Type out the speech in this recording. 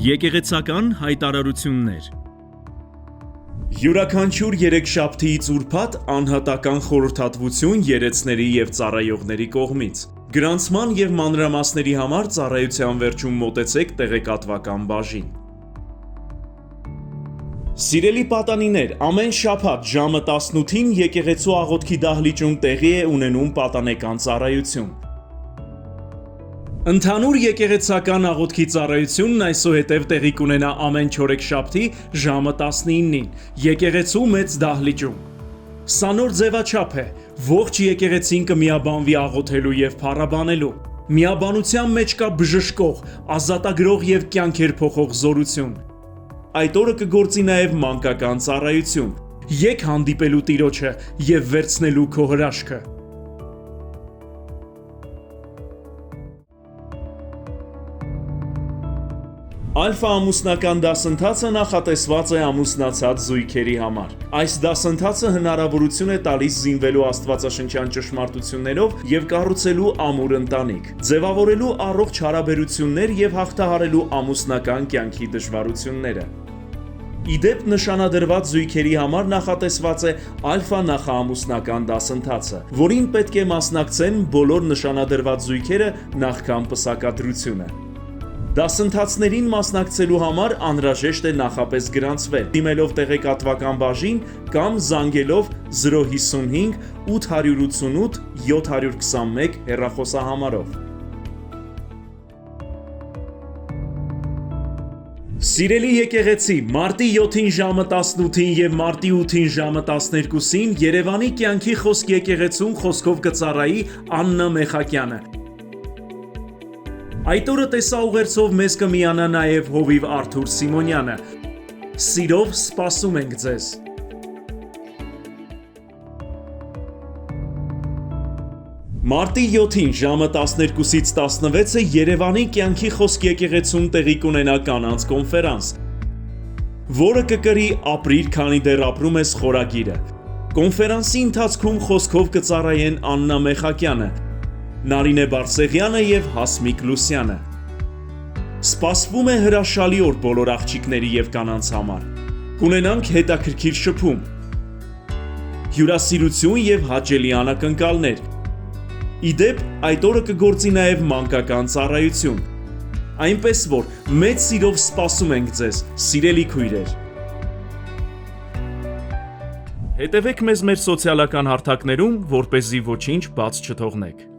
Եկեղեցական հայտարարություններ։ Յուրաքանչյուր երեքշաբթիից ուրբաթ անհատական խորհրդատվություն երեցների և ծառայողների կողմից։ Գրանցման և մանրամասների համար ծառայության վերջում մոտեցեք տեղեկատվական բաժին։ Սիրելի պատանիներ, ամեն շաբաթ ժամը 18-ին եկեղեցու աղոթքի դահլիճում տեղի է ունենում պատանեկան ծառայություն։ Ընդհանուր եկեղեցական աղոթքի ծառայությունն այսուհետև տեղի կունենա ամեն չորեքշաբթի ժամը 19-ին, եկեղեցու մեծ դահլիճում։ Սա նոր ձևաչափ է, ողջ եկեղեցին կմիաբանվի աղոթելու և փառաբանելու։ Միաբանության մեջ կա բժշկող, ազատագրող և կյանքեր փոխող զորություն։ Այդ օրը կգործի նաև մանկական ծառայություն։ Եկ հանդիպելու Տիրոջը և վերցնելու քո հրաշքը։ Ալֆա ամուսնական դասընթացը նախատեսված է ամուսնացած զույգերի համար։ Այս դասընթացը հնարավորություն է տալիս զինվելու աստվածաշնչյան ճշմարտություններով և կառուցելու ամուր ընտանիք, ձևավորելու առողջ հարաբերություններ և հաղթահարելու ամուսնական կյանքի դժվարությունները։ Իդեպ նշանադրված զույգերի համար նախատեսված է ալֆա նախաամուսնական դասընթացը, որին պետք է մասնակցեն բոլոր նշանադրված զույգերը նախքան պսակադրությունը։ Դասընթացներին մասնակցելու համար անհրաժեշտ է նախապես գրանցվել, դիմելով տեղեկատվական բաժին կամ զանգելով 055 888 721 հեռախոսահամարով։ Սիրելի եկեղեցի, մարտի 7-ին ժամը 18-ին և մարտի 8-ին ժամը 12-ին Երևանի կյանքի խոսք եկեղեցուն խոսքով կծառայի Աննա Մեխակյանը։ Այդ օրը տեսաուղերձով մեզ կմիանա նաև հովիվ Արթուր Սիմոնյանը։ Սիրով սպասում ենք ձեզ։ Մարտի 7-ին ժամը 12-ից 16-ը Երևանի կյանքի խոսք եկեղեցում տեղի կունենա կանանց կոնֆերանս, որը կկրի «Ապրիր, քանի դեռ ապրում ես» խորագիրը։ Կոնֆերանսի ընթացքում խոսքով կծառայեն Աննա Մեխակյանը, Նարինե Բարսեղյանը և Հասմիկ Լուսյանը։ Սպասվում է հրաշալի օր բոլոր աղջիկների և կանանց համար։ Կունենանք հետաքրքիր շփում, հյուրասիրություն և հաճելի անակնկալներ։ Իդեպ, այդ օրը կգործի նաև մանկական ծառայություն։ Այնպես որ, մեծ սիրով սպասում ենք ձեզ, սիրելի քույրեր։ Հետևեք մեզ մեր սոցիալական հարթակներում, որպեսզի ոչինչ բաց չթողնեք։